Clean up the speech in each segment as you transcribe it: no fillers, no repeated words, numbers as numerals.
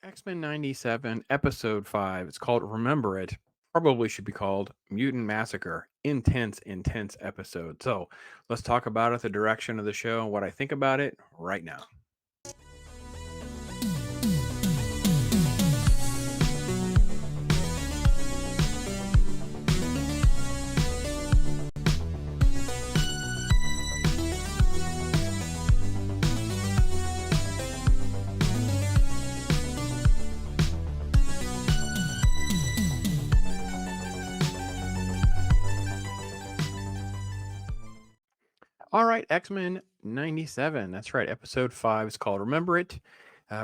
X-Men 97, Episode 5. It's called Remember It. Probably should be called Mutant Massacre. Intense, intense episode. So let's talk about it, the direction of the show, and what I think about it right now. All right, X-Men 97. That's right. Episode 5 is called Remember It.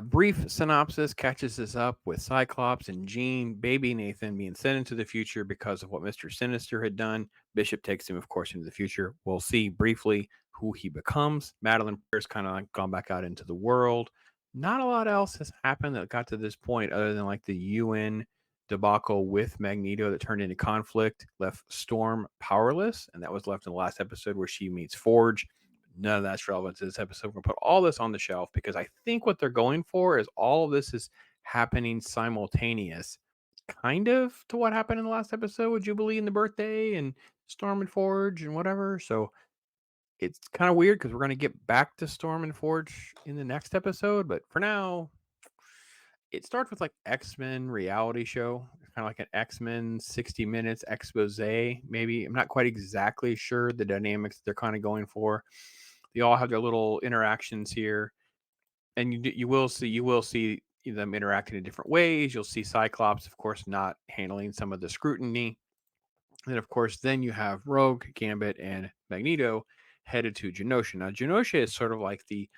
Brief synopsis catches us up with Cyclops and Jean, baby Nathan, being sent into the future because of what Mr. Sinister had done. Bishop takes him, of course, into the future. We'll see briefly who he becomes. Madeline Pierce kind of like gone back out into the world. Not a lot else has happened that got to this point other than like the UN debacle with Magneto that turned into conflict, left Storm powerless, and that was left in the last episode where she meets Forge. None of that's relevant to this episode. We're gonna put all this on the shelf because I think what they're going for is all of this is happening simultaneous, kind of to what happened in the last episode with Jubilee and the birthday and Storm and Forge and whatever. So it's kind of weird because we're gonna get back to Storm and Forge in the next episode, but for now, it starts with like X-Men reality show, kind of like an X-Men 60 minutes expose, maybe. I'm not quite exactly sure the dynamics they're kind of going for. They all have their little interactions here, and you will see them interacting in different ways. You'll see Cyclops, of course, not handling some of the scrutiny. And of course, then you have Rogue, Gambit, and Magneto headed to Genosha. Now, Genosha is sort of like the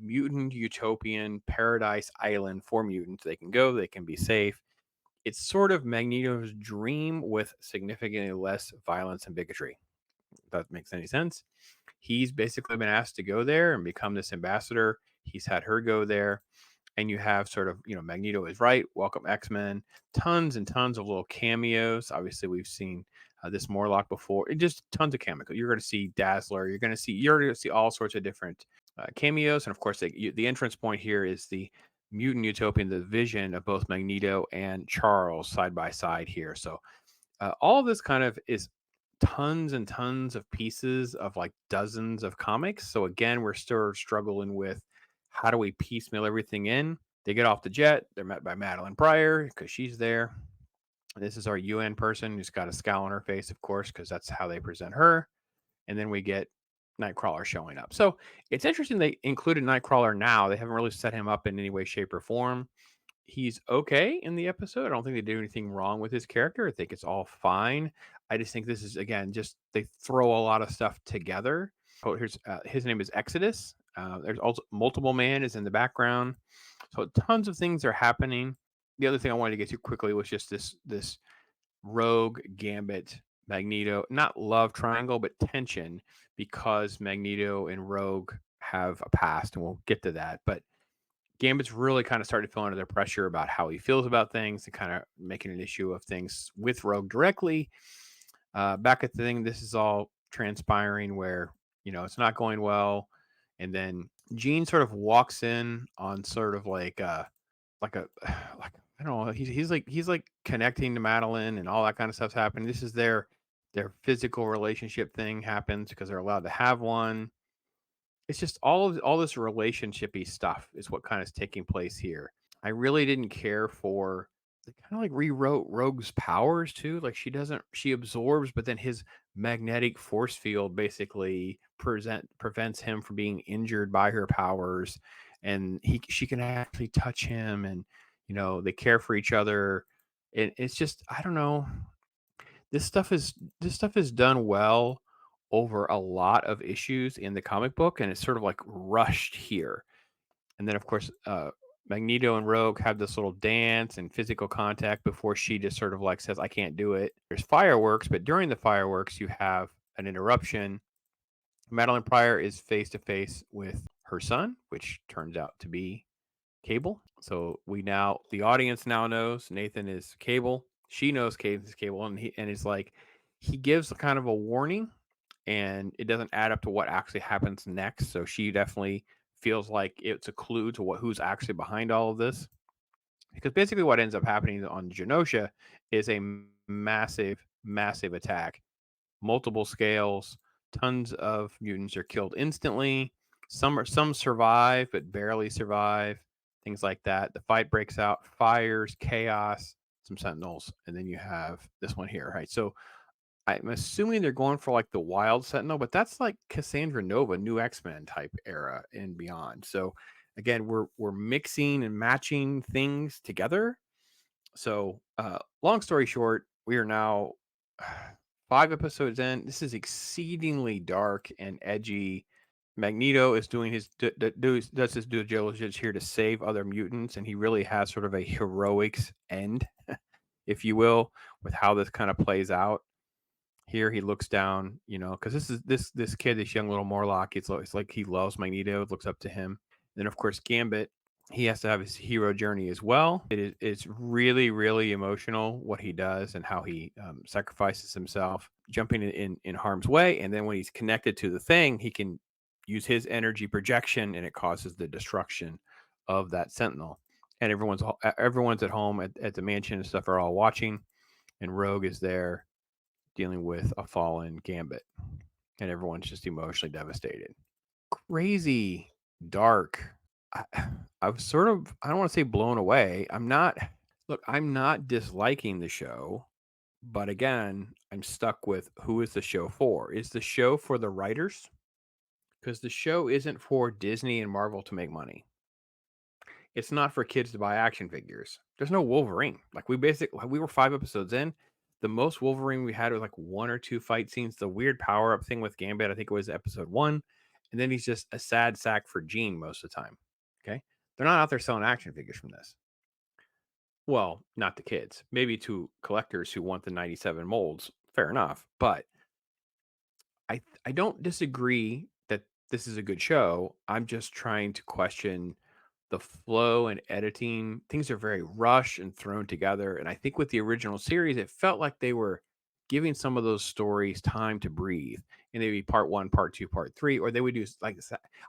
mutant utopian paradise island for mutants. They can go, they can be safe. It's sort of Magneto's dream with significantly less violence and bigotry. If that makes any sense. He's basically been asked to go there and become this ambassador. He's had her go there. And you have sort of, Magneto is right. Welcome X-Men. Tons and tons of little cameos. Obviously, we've seen this Morlock before. It just tons of cameos. You're going to see Dazzler. You're going to see all sorts of different cameos. And of course, the entrance point here is the mutant utopian, the vision of both Magneto and Charles side by side here. So all of this kind of is tons and tons of pieces of like dozens of comics. So again, we're still struggling with how do we piecemeal everything in. They get off the jet. They're met by Madeline Pryor because she's there. This is our UN person who's got a scowl on her face, of course, because that's how they present her. And then we get Nightcrawler showing up. So it's interesting they included Nightcrawler now. They haven't really set him up in any way, shape, or form. He's okay in the episode. I don't think they do anything wrong with his character. I think it's all fine. I just think this is again just they throw a lot of stuff together. Oh, here's his name is Exodus. There's also Multiple Man is in the background, so tons of things are happening. The other thing I wanted to get to quickly was just this Rogue Gambit Magneto, not love triangle, but tension because Magneto and Rogue have a past, and we'll get to that. But Gambit's really kind of started to feel under the pressure about how he feels about things and kind of making an issue of things with Rogue directly. Back at the thing, this is all transpiring where, it's not going well. And then Gene sort of walks in on sort of like a, like, I don't know, he's like connecting to Madeline and all that kind of stuff's happening. This is their physical relationship thing happens because they're allowed to have one. It's just all this relationshipy stuff is what kind of is taking place here. I really didn't care for they kind of like rewrote Rogue's powers too. Like she absorbs, but then his magnetic force field basically prevents him from being injured by her powers, and she can actually touch him, and they care for each other. It's just I don't know. This stuff is done well over a lot of issues in the comic book, and it's sort of like rushed here. And then, of course, Magneto and Rogue have this little dance and physical contact before she just sort of like says, "I can't do it." There's fireworks, but during the fireworks, you have an interruption. Madeline Pryor is face to face with her son, which turns out to be Cable. So the audience now knows Nathan is Cable. She knows Nathan is Cable, and it's like he gives kind of a warning, and it doesn't add up to what actually happens next. So she definitely feels like it's a clue to who's actually behind all of this. Because basically what ends up happening on Genosha is a massive, massive attack, multiple scales, tons of mutants are killed instantly. Some survive but barely survive, things like that. The fight breaks out, fires, chaos, some sentinels, and then you have this one here, right? So I'm assuming they're going for like the wild sentinel, but that's like Cassandra Nova, new X-Men type era and beyond. So again, we're mixing and matching things together. So long story short, we are now 5 episodes in. This is exceedingly dark and edgy. Magneto is doing does his due diligence here to save other mutants, and he really has sort of a heroics end, if you will, with how this kind of plays out. Here he looks down, because this kid, this young little Morlock, it's like he loves Magneto, looks up to him. Then of course Gambit, he has to have his hero journey as well. It's really, really emotional what he does and how he sacrifices himself, jumping in harm's way. And then when he's connected to the thing, he can use his energy projection, and it causes the destruction of that Sentinel. And everyone's at home at the mansion and stuff are all watching, and Rogue is there dealing with a fallen Gambit, and everyone's just emotionally devastated. Crazy, dark. I was sort of, I don't want to say blown away. I'm not disliking the show, but again, I'm stuck with who is the show for? Is the show for the writers? Because the show isn't for Disney and Marvel to make money. It's not for kids to buy action figures. There's no Wolverine. Like we were 5 episodes in. The most Wolverine we had was like 1 or 2 fight scenes. The weird power up thing with Gambit, I think it was episode 1. And then he's just a sad sack for Jean most of the time. Okay. They're not out there selling action figures from this. Well, not the kids. Maybe to collectors who want the 97 molds. Fair enough. But I don't disagree that this is a good show. I'm just trying to question the flow and editing. Things are very rushed and thrown together. And I think with the original series, it felt like they were giving some of those stories time to breathe. And they'd be part 1, part 2, part 3, or they would do like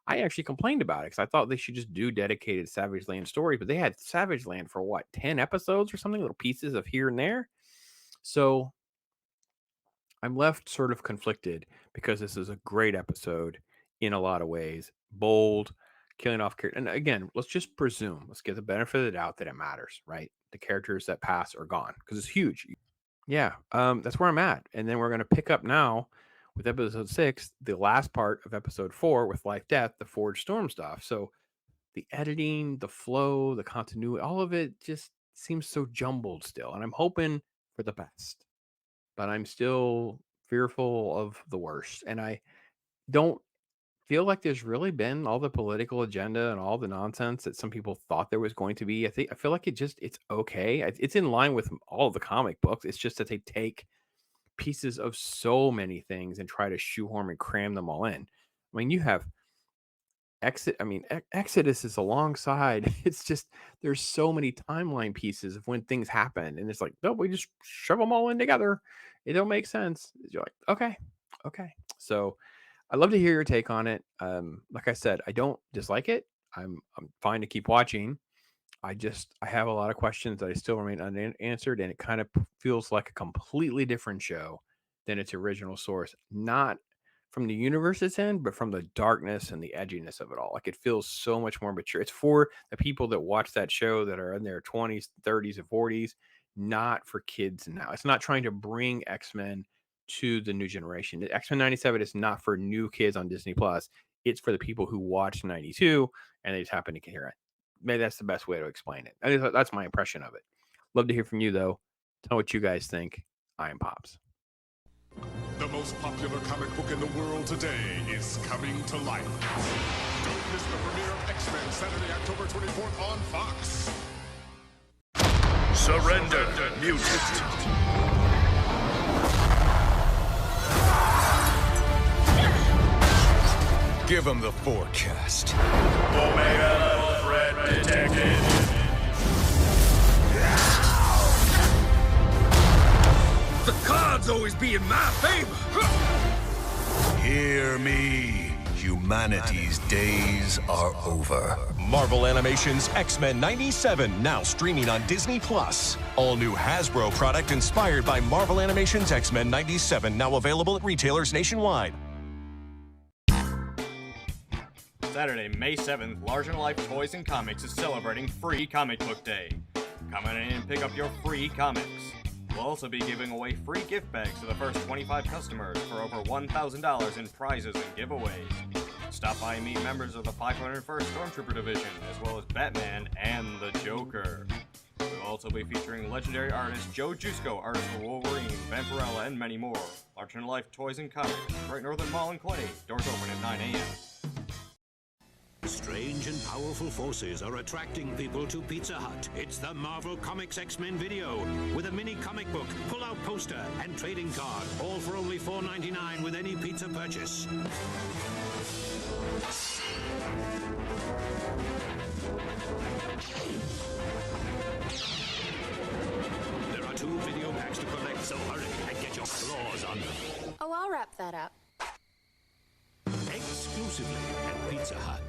I actually complained about it because I thought they should just do dedicated Savage Land stories, but they had Savage Land for what, 10 episodes or something, little pieces of here and there. So I'm left sort of conflicted because this is a great episode in a lot of ways. Bold, killing off characters. And again, let's just presume, let's give the benefit of the doubt that it matters, right? The characters that pass are gone because it's huge. Yeah, that's where I'm at. And then we're going to pick up now with episode 6, the last part of episode 4 with Life Death, the Forge Storm stuff. So the editing, the flow, the continuity, all of it just seems so jumbled still. And I'm hoping for the best, but I'm still fearful of the worst. And I don't feel like there's really been all the political agenda and all the nonsense that some people thought there was going to be. I feel like it's okay. It's in line with all of the comic books. It's just that they take pieces of so many things and try to shoehorn and cram them all in. I mean, you have Exodus is alongside. It's just there's so many timeline pieces of when things happen, and it's like, no, we just shove them all in together. It don't make sense. You're like, okay. So I'd love to hear your take on it. Like I said, I don't dislike it. I'm fine to keep watching. I have a lot of questions that I still remain unanswered, and it kind of feels like a completely different show than its original source. Not from the universe it's in, but from the darkness and the edginess of it all. Like it feels so much more mature. It's for the people that watch that show that are in their 20s, 30s, and 40s, not for kids now. It's not trying to bring X-Men to the new generation. X-Men 97 is not for new kids on Disney Plus. It's for the people who watched 92 and they just happen to hear it. Maybe that's the best way to explain it. That's my impression of it. Love to hear from you, though. Tell what you guys think. I am Pops. The most popular comic book in the world today is coming to life. Don't miss the premiere of X-Men Saturday, October 24th on Fox. Surrender, Mutant. Give him the forecast. Omega level threat detected. The cards always be in my favor. Hear me. Humanity's days are over. Marvel Animation's X-Men 97, now streaming on Disney+. All new Hasbro product inspired by Marvel Animation's X-Men 97, now available at retailers nationwide. Saturday, May 7th, Larger Than Life Toys and Comics is celebrating Free Comic Book Day. Come on in and pick up your free comics. We'll also be giving away free gift bags to the first 25 customers for over $1,000 in prizes and giveaways. Stop by and meet members of the 501st Stormtrooper Division, as well as Batman and the Joker. We'll also be featuring legendary artist Joe Jusko, artist for Wolverine, Vampirella, and many more. Larger Than Life Toys and Comics, right north of Mall and Clay. Doors open at 9 a.m. Strange and powerful forces are attracting people to Pizza Hut. It's the Marvel Comics X-Men video with a mini comic book, pull-out poster, and trading card, all for only $4.99 with any pizza purchase. There are 2 video packs to collect, so hurry and get your claws on them. Oh, I'll wrap that up. Exclusively at Pizza Hut.